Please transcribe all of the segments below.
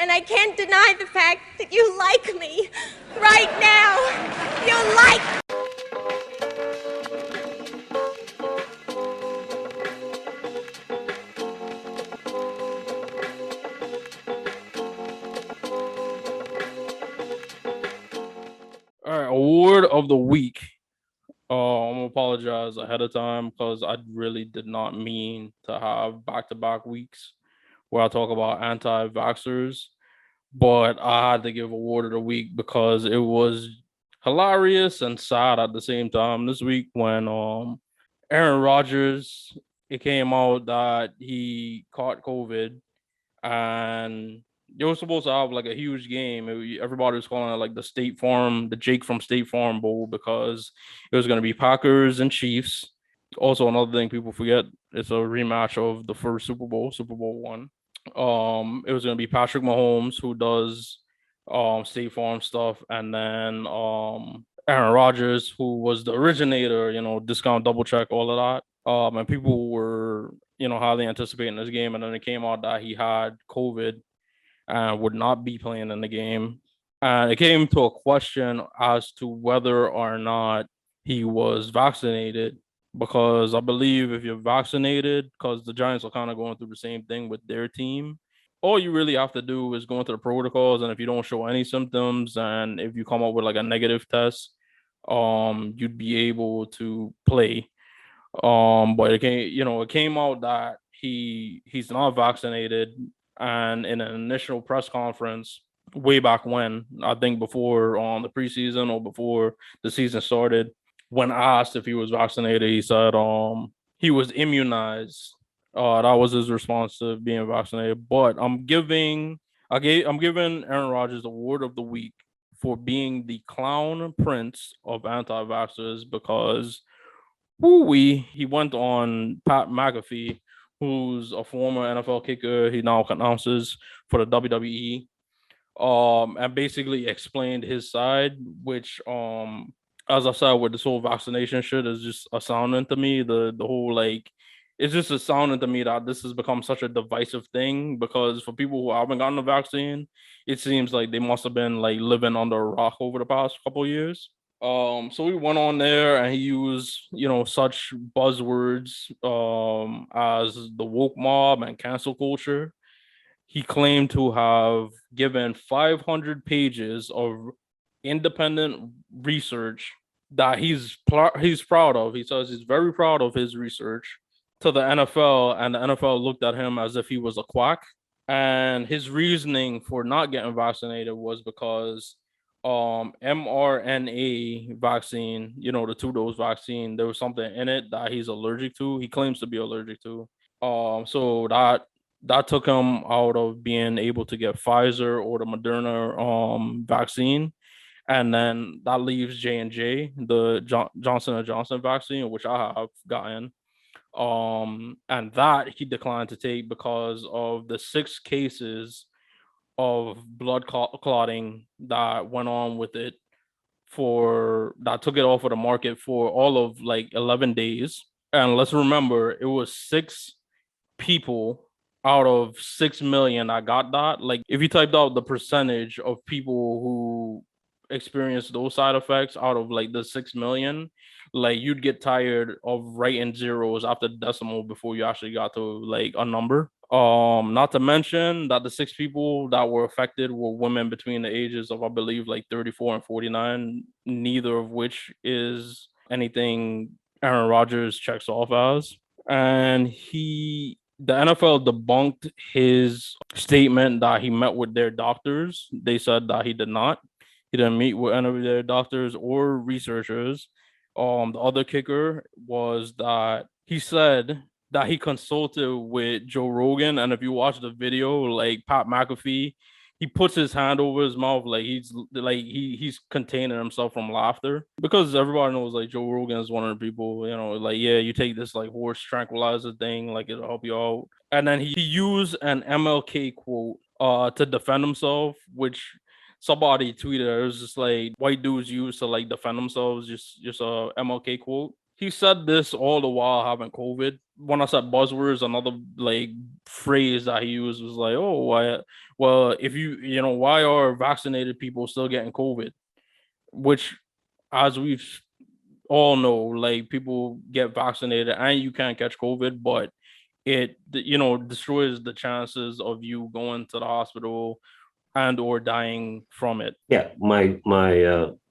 And I can't deny the fact that you like me right now. You like All right, award of the week. I'm gonna apologize ahead of time because I really did not mean to have back-to-back weeks where I talk about anti-vaxxers, but I had to give award of the week because it was hilarious and sad at the same time this week when Aaron Rodgers, it came out that he caught COVID and they were supposed to have like a huge game. Everybody was calling it like the Jake from State Farm Bowl because it was going to be Packers and Chiefs. Also, another thing people forget, it's a rematch of the first Super Bowl, Super Bowl one. It was going to be Patrick Mahomes who does State Farm stuff, and then Aaron Rodgers who was the originator, discount double check, all of that. And people were highly anticipating this game, and then it came out that he had COVID and would not be playing in the game. And it came to a question as to whether or not he was vaccinated, because I believe if you're vaccinated, because the Giants are kind of going through the same thing with their team, all you really have to do is go into the protocols, and if you don't show any symptoms, and if you come up with like a negative test, you'd be able to play. But it came out that he's not vaccinated, and in an initial press conference way back when, I think before on the preseason or before the season started, when asked if he was vaccinated, he said he was immunized. That was his response to being vaccinated. But I'm giving Aaron Rodgers the award of the week for being the clown prince of anti-vaxxers because he went on Pat McAfee, who's a former NFL kicker. He now announces for the WWE. And basically explained his side, which as I said with this whole vaccination shit is just astounding to me. The whole like it's just astounding to me that this has become such a divisive thing because for people who haven't gotten the vaccine, it seems like they must have been like living under a rock over the past couple of years. So we went on there and he used, such buzzwords as the woke mob and cancel culture. He claimed to have given 500 pages of independent research that he's proud of. He says he's very proud of his research to the NFL, and the NFL looked at him as if he was a quack. And his reasoning for not getting vaccinated was because mRNA vaccine, the 2-dose vaccine, there was something in it that he's allergic to. He claims to be allergic to. So that took him out of being able to get Pfizer or the Moderna vaccine, and then that leaves J&J, the Johnson and Johnson vaccine, which I have gotten. And that he declined to take because of the 6 cases of blood clotting that went on with it, for that took it off of the market for all of like 11 days. And let's remember, it was 6 people out of 6 million that got that. Like, if you typed out the percentage of people who experience those side effects out of like the 6 million, like you'd get tired of writing zeros after the decimal before you actually got to like a number. Not to mention that the 6 people that were affected were women between the ages of, I believe, like 34 and 49, neither of which is anything Aaron Rodgers checks off as. And the NFL debunked his statement that he met with their doctors. They said that he did not. He didn't meet with any of their doctors or researchers. The other kicker was that he said that he consulted with Joe Rogan, and if you watch the video, like Pat McAfee, he puts his hand over his mouth like he's containing himself from laughter because everybody knows like Joe Rogan is one of the people, like, yeah, you take this like horse tranquilizer thing, like it'll help you out. And then he used an MLK quote to defend himself, which somebody tweeted. It was just like white dudes used to like defend themselves, just a MLK quote. he said this all the while having COVID. When I said buzzwords, another like phrase that he used was like, "Oh, why? Well, if why are vaccinated people still getting COVID?" Which, as we've all know, like people get vaccinated and you can't catch COVID, but it destroys the chances of you going to the hospital and or dying from it. Yeah, my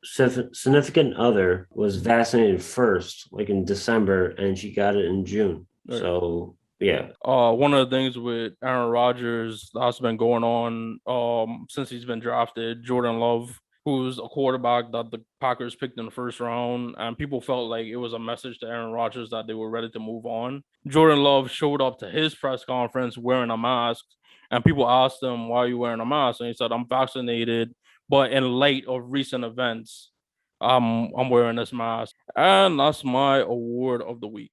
significant other was vaccinated first, like in December, and she got it in June. Right. So yeah. One of the things with Aaron Rodgers that's been going on since he's been drafted, Jordan Love, who's a quarterback that the Packers picked in the first round, and people felt like it was a message to Aaron Rodgers that they were ready to move on. Jordan Love showed up to his press conference wearing a mask, and people asked him, "Why are you wearing a mask?" And he said, "I'm vaccinated, but in light of recent events, I'm wearing this mask." And that's my award of the week.